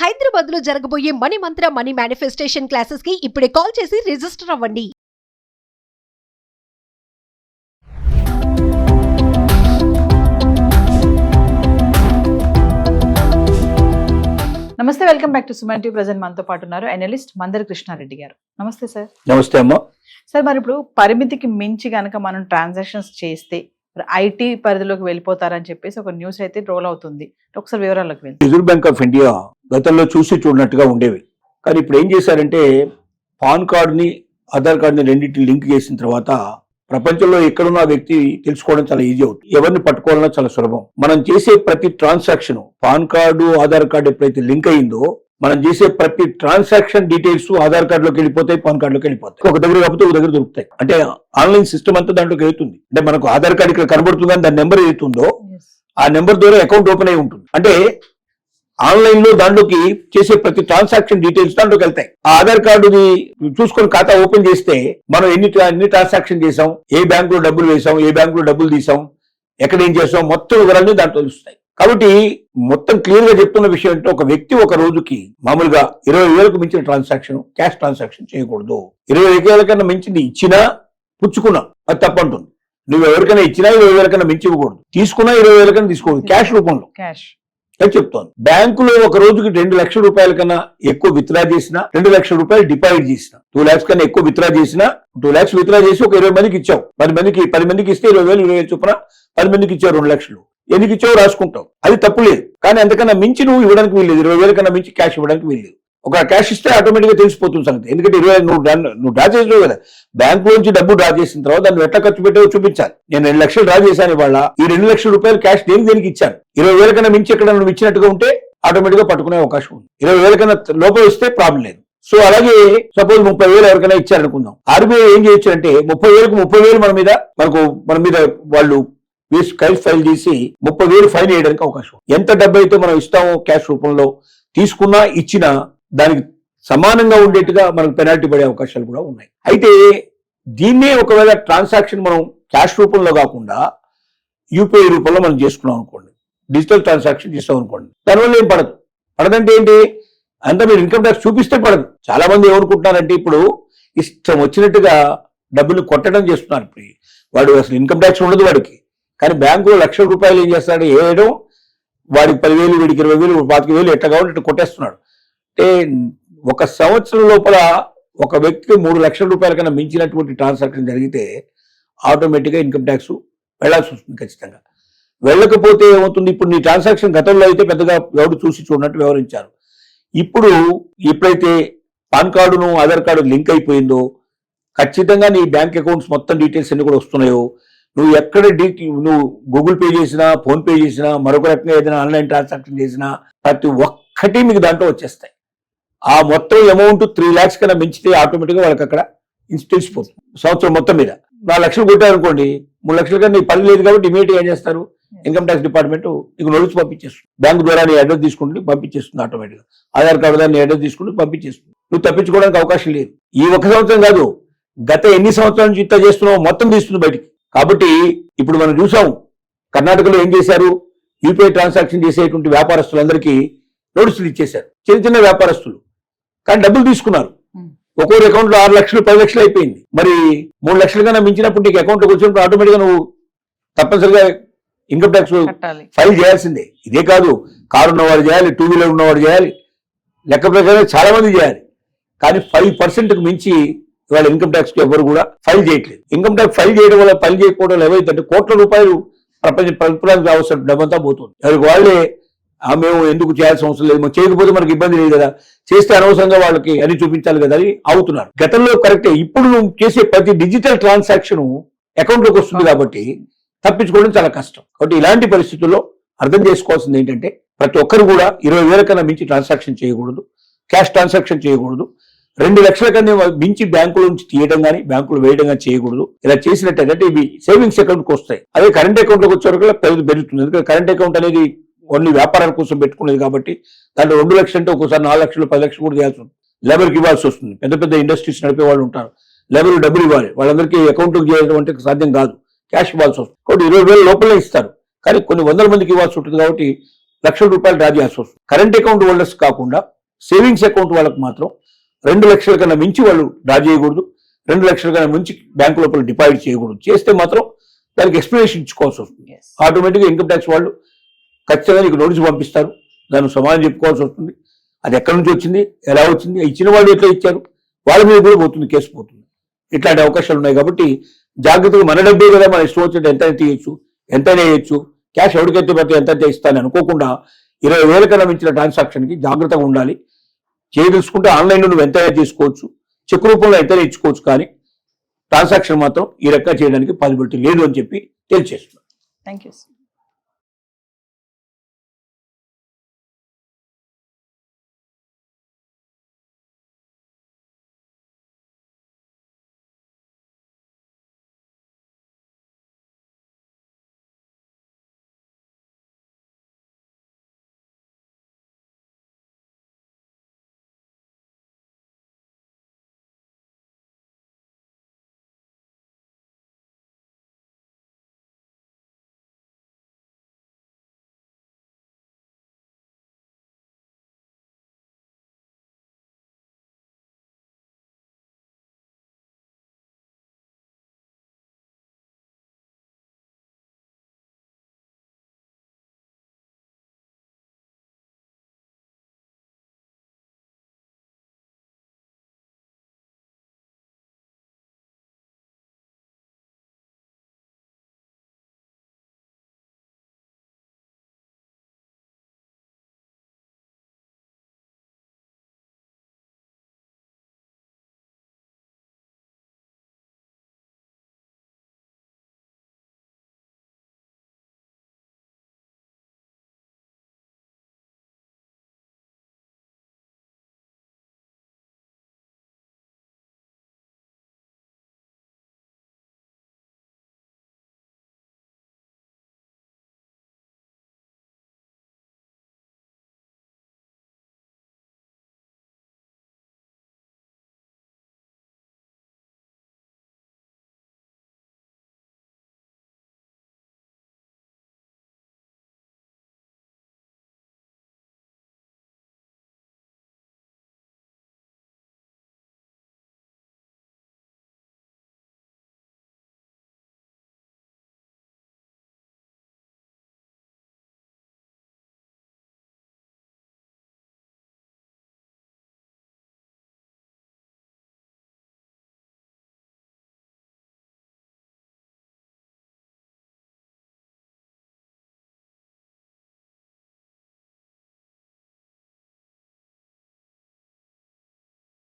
హైదరాబాద్ లో జరగబోయే మనీ మంత్ర money manifestation classes కి ఇప్పుడే కాల్ చేసి రిజిస్టర్ అవ్వండి. నమస్తే, welcome back to Suman TV. Present మనతో పాటు ఉన్నారు అనలిస్ట్ మందరి కృష్ణారెడ్డి గారు. నమస్తే సార్. నమస్తే అమ్మా. సార్, మరి ఇప్పుడు పరిమితికి మించి కనుక మనం ట్రాన్సాక్షన్స్ చేస్తే ఐటీ పరిధిలోకి వెళ్ళిపోతారని చెప్పేసి ఒక న్యూస్ అయితే రోల్ అవుతుంది. ఒకసారి వివరాల్లోకి వెళ్ళి. రిజర్వ్ బ్యాంక్ ఆఫ్ ఇండియా గతంలో చూసి చూడనట్టుగా ఉండేవి, కానీ ఇప్పుడు ఏం చేశారంటే పాన్ కార్డుని ఆధార్ కార్డుని రెండింటిని లింక్ చేసిన తర్వాత ప్రపంచంలో ఎక్కడున్న వ్యక్తి తెలుసుకోవడం చాలా ఈజీ అవుతుంది. ఎవరిని పట్టుకోవాలన్నా చాలా సులభం. మనం చేసే ప్రతి transaction pan card Aadhaar card ఎప్పుడైతే లింక్ అయిందో మనం చేసే ప్రతి ట్రాన్సాక్షన్ డీటెయిల్స్ ఆధార్ కార్డులోకి వెళ్ళిపోతాయి, పాన్ కార్డులోకి వెళ్ళిపోతాయి. ఒక దగ్గర కాకపోతే ఒక దగ్గర దొరుకుతాయి. అంటే ఆన్లైన్ సిస్టమ్ అంతా దాంట్లోకి వెళ్తుంది. అంటే మనకు ఆధార్ కార్డు ఇక్కడ కనబడుతుందని దాని నెంబర్ ఏతుందో ఆ నెంబర్ ద్వారా అకౌంట్ ఓపెన్ అయి ఉంటుంది. అంటే ఆన్లైన్ లో దాంట్లోకి చేసే ప్రతి ట్రాన్సాక్షన్ డీటెయిల్స్ దాంట్లోకి వెళ్తాయి. ఆ ఆధార్ కార్డుని చూసుకొని ఖాతా ఓపెన్ చేస్తే మనం ఎన్ని ట్రాన్సాక్షన్ చేసాం, ఏ బ్యాంకులో డబ్బులు వేసాం, ఏ బ్యాంకులో డబ్బులు తీసాం, ఎక్కడ ఏం చేసాం, మొత్తం వివరాలు దాంట్లో తెలుస్తాయి. కాబట్టి మొత్తం క్లియర్ గా చెప్తున్న విషయం అంటే ఒక వ్యక్తి ఒక రోజుకి మామూలుగా 20,000కు మించిన ట్రాన్సాక్షన్ క్యాష్ ట్రాన్సాక్షన్ చేయకూడదు. 20,000 కన్నా మించింది ఇచ్చినా పుచ్చుకున్నా అది తప్పంటుంది. నువ్వు ఎవరికైనా ఇచ్చినా 20,000 కన్నా మించి ఇవ్వకూడదు, తీసుకున్నా 20,000 కన్నా తీసుకోకూడదు క్యాష్ రూపంలో. క్యాష్ అని చెప్తోంది. బ్యాంకులో ఒక రోజుకి 2 లక్షల రూపాయల కన్నా ఎక్కువ విత్డ్రా చేసినా, 2 లక్షల రూపాయలు డిపాజిట్ చేసిన, 2 lakhs కన్నా ఎక్కువ విత్డ్రా చేసినా, 2 lakhs విత్డ్రా చేసి ఒక 20 మందికి ఇచ్చావు, 10 మందికి ఇస్తే 20,000 చొప్పున 10 మందికి ఇచ్చావు 2 లక్షలు. ఎందుకు ఇచ్చావు రాసుకుంటావు, అది తప్పు లేదు. కానీ అంతకన్నా మించి నువ్వు ఇవ్వడానికి వీల్లేదు. 20,000 కన్నా మించి క్యాష్ ఇవ్వడానికి వీల్లేదు. ఒక క్యాష్ ఇస్తే ఆటోమేటిక్ గా తెలిసిపోతుంది సంగతి. ఎందుకంటే 20,000 నువ్వు డ్రా చేసావు కదా, బ్యాంక్ లోంచి డబ్బు డ్రా చేసిన తర్వాత దాన్ని ఎట్లా ఖర్చు పెట్టావో చూపించాలి. నేను 2 లక్షలు డ్రా చేశాను ఇవాళ, ఈ 2 లక్షల రూపాయలు క్యాష్ దేనికి ఇచ్చాను. 20,000 కన్నా మించి ఎక్కడ నువ్వు ఇచ్చినట్టుగా ఉంటే ఆటోమేటిక్ గా పట్టుకునే అవకాశం ఉంది. 20,000 కన్నా లోపల ఇస్తే ప్రాబ్లం లేదు. సో అలాగే సపోజ్ 30,000 ఎవరికైనా ఇచ్చారనుకుందాం. ఆర్బీఐ ఏం చేయొచ్చు అంటే 30,000 మన మీద వాళ్ళు ఫైల్ చేసి 30,000 ఫైన్ వేయడానికి అవకాశం. ఎంత డబ్బు అయితే మనం ఇస్తామో క్యాష్ రూపంలో తీసుకున్నా ఇచ్చినా దానికి సమానంగా ఉండేట్టుగా మనకు పెనాల్టీ పడే అవకాశాలు కూడా ఉన్నాయి. అయితే దీన్నే ఒకవేళ ట్రాన్సాక్షన్ మనం క్యాష్ రూపంలో కాకుండా యూపీఐ రూపంలో మనం చేసుకున్నాం అనుకోండి, డిజిటల్ ట్రాన్సాక్షన్ చేస్తాం అనుకోండి, దానివల్ల ఏం పడదంటే ఏంటి అంతా మీరు ఇన్కమ్ ట్యాక్స్ చూపిస్తే పడదు. చాలా మంది ఏమనుకుంటున్నారంటే ఇప్పుడు ఇష్టం వచ్చినట్టుగా డబ్బులు కొట్టడం చేస్తున్నారు. ఇప్పుడు వాడు అసలు ఇన్కమ్ ట్యాక్స్ ఉండదు వాడికి, కానీ బ్యాంకులో లక్షల రూపాయలు ఏం చేస్తాడు, వేయడం, వాడికి 10,000 వీడికి 20,000 25,000 ఎట్లా కావాలి ఇట్లా కొట్టేస్తున్నాడు. అంటే ఒక సంవత్సరం లోపల ఒక వ్యక్తికి 3 లక్షల రూపాయల కన్నా మించినటువంటి ట్రాన్సాక్షన్ జరిగితే ఆటోమేటిక్గా ఇన్కమ్ ట్యాక్స్ వెళ్లాల్సి వస్తుంది ఖచ్చితంగా. వెళ్ళకపోతే ఏమవుతుంది, ఇప్పుడు నీ ట్రాన్సాక్షన్ గతంలో అయితే పెద్దగా ఎవరు చూసి చూడనట్టు వ్యవహరించారు. ఇప్పుడు ఎప్పుడైతే పాన్ కార్డును ఆధార్ కార్డు లింక్ అయిపోయిందో ఖచ్చితంగా నీ బ్యాంక్ అకౌంట్స్ మొత్తం డీటెయిల్స్ అన్ని కూడా వస్తున్నాయో, నువ్వు ఎక్కడ నువ్వు గూగుల్ పే చేసినా, ఫోన్ పే చేసినా, మరొక రకంగా ఏదైనా ఆన్లైన్ ట్రాన్సాక్షన్ చేసినా ప్రతి ఒక్కటి మీకు దాంట్లో వచ్చేస్తాయి. ఆ మొత్తం అమౌంట్ 3 lakhs కన్నా మించితే ఆటోమేటిక్గా వాళ్ళకి అక్కడ తెలిసిపోతుంది. సంవత్సరం మొత్తం మీద 4 లక్షలు కొట్టారనుకోండి, 3 లక్షల కన్నా నీకు పని లేదు కాబట్టి ఇమీడియట్గా ఏం చేస్తారు, ఇన్కమ్ ట్యాక్స్ డిపార్ట్మెంట్ నీకు నోటీస్ పంపించేస్తుంది. బ్యాంక్ ద్వారా నీ అడ్రస్ తీసుకుంటే పంపించేస్తుంది ఆటోమేటిక్గా. ఆధార్ కార్డు ద్వారా నీ అడ్రస్ తీసుకుంటే పంపించేస్తుంది. నువ్వు తప్పించుకోవడానికి అవకాశం లేదు. ఈ 1 సంవత్సరం కాదు, గత ఎన్ని సంవత్సరాల నుంచి ఇంత చేస్తున్నావు మొత్తం తీస్తుంది బయటికి. కాబట్టి ఇప్పుడు మనం చూసాం కర్ణాటకలో ఏం చేశారు, యూపీఐ ట్రాన్సాక్షన్ చేసేటువంటి వ్యాపారస్తులందరికీ నోటీసులు ఇచ్చేశారు. చిన్న వ్యాపారస్తులు కానీ డబ్బులు తీసుకున్నారు. ఒక్కొక్క అకౌంట్ లో 6 లక్షలు 10 లక్షలు అయిపోయింది. మరి 3 లక్షల కన్నా మించినప్పుడు నీకు అకౌంట్ వచ్చినప్పుడు ఆటోమేటిక్గా నువ్వు తప్పనిసరిగా ఇన్కమ్ ట్యాక్స్ ఫైల్ చేయాల్సిందే. ఇదే కాదు, కారు ఉన్నవాడు చేయాలి, 2 వీలర్ ఉన్నవాడు చేయాలి, లెక్క ప్రకారం చాలా మంది చేయాలి. కానీ 5% మించి ఇవాళ ఇన్కమ్ ట్యాక్స్ కి ఎవరు కూడా ఫైల్ చేయట్లేదు. ఇన్కమ్ ట్యాక్స్ ఫైల్ చేయడం వల్ల ఫైల్ చేయకపోవడం ఏవైతే కోట్ల రూపాయలు ప్రభుత్వానికి అవసరం డబ్బంతా పోతుంది. ఎవరికి వాళ్ళే మేము ఎందుకు చేయాల్సిన అవసరం లేదు, చేయకపోతే మనకి ఇబ్బంది లేదు కదా, చేస్తే అనవసరంగా వాళ్ళకి అని చూపించాలి కదా అని అవుతున్నారు. గతంలో కరెక్టే, ఇప్పుడు నువ్వు చేసే ప్రతి డిజిటల్ ట్రాన్సాక్షన్ అకౌంట్ లోకి వస్తుంది కాబట్టి తప్పించుకోవడం చాలా కష్టం. కాబట్టి ఇలాంటి పరిస్థితుల్లో అర్థం చేసుకోవాల్సింది ఏంటంటే ప్రతి ఒక్కరు కూడా 20,000 కన్నా మించి ట్రాన్సాక్షన్ చేయకూడదు, క్యాష్ ట్రాన్సాక్షన్ చేయకూడదు, 2 లక్షల కన్నా మించి బ్యాంకుల నుంచి తీయడం కానీ బ్యాంకులు వేయడం కానీ చేయకూడదు. ఇలా చేసినట్టయితే ఇవి సేవింగ్స్ అకౌంట్కి వస్తాయి. అదే కరెంట్ అకౌంట్లోకి వచ్చే వరకు పెరుగుతుంది. ఎందుకంటే కరెంట్ అకౌంట్ అనేది ఓన్లీ వ్యాపారాల కోసం పెట్టుకునేది కాబట్టి దాంట్లో 2 లక్షలు అంటే ఒక్కోసారి 4 లక్షలు 10 లక్షలు కూడా చేయాల్సి ఉంటుంది. లేబర్కి ఇవ్వాల్సి వస్తుంది. పెద్ద ఇండస్ట్రీస్ నడిపే వాళ్ళు ఉంటారు, లేబర్ డబ్బులు ఇవ్వాలి, వాళ్ళందరికీ అకౌంట్కి చేయడం అంటే సాధ్యం కాదు, క్యాష్ ఇవ్వాల్సి వస్తుంది. కాబట్టి 20,000 లోపలే ఇస్తారు, కానీ కొన్ని 100 మందికి ఇవ్వాల్సి ఉంటుంది. కాబట్టి రూపాయలు డ్రా చేయాల్సి వస్తుంది. కరెంట్ అకౌంట్ హోల్డర్స్ కాకుండా సేవింగ్స్ అకౌంట్ వాళ్ళకి మాత్రం 2 లక్షల కన్నా మించి వాళ్ళు డ్రా చేయకూడదు, 2 లక్షల కన్నా మించి బ్యాంకు లోపల డిపాజిట్ చేయకూడదు. చేస్తే మాత్రం దానికి ఎక్స్ప్లెనేషన్ ఇచ్చుకోవాల్సి వస్తుంది. ఆటోమేటిక్గా ఇన్కమ్ ట్యాక్స్ వాళ్ళు ఖచ్చితంగా నీకు నోటీస్ పంపిస్తారు, దానికి సమాధానం చెప్పుకోవాల్సి వస్తుంది. అది ఎక్కడి నుంచి వచ్చింది, ఎలా వచ్చింది, ఇచ్చిన వాళ్ళు ఎట్లా ఇచ్చారు, వాళ్ళ మీద కూడా పోతుంది, కేసు పోతుంది. ఇట్లాంటి అవకాశాలు ఉన్నాయి. కాబట్టి జాగ్రత్తగా మన డబ్బే కదా, మన ఇష్టం వచ్చినట్టు ఎంతైనా తీయచ్చు, ఎంతైనా వేయచ్చు, క్యాష్ ఎవరికైతే పడితే ఎంత ఇస్తానని అనుకోకుండా 20,000 కన్నా మించిన ట్రాన్సాక్షన్కి జాగ్రత్తగా ఉండాలి. చేయదలుచుకుంటే ఆన్లైన్లో నువ్వు ఎంతైనా తీసుకోవచ్చు, చెక్ రూపంలో ఎంతైనా ఇచ్చుకోవచ్చు, కానీ ట్రాన్సాక్షన్ మాత్రం ఈ రకంగా చేయడానికి పాసిబిలిటీ లేదు అని చెప్పి తెలియజేస్తున్నాను. Thank you.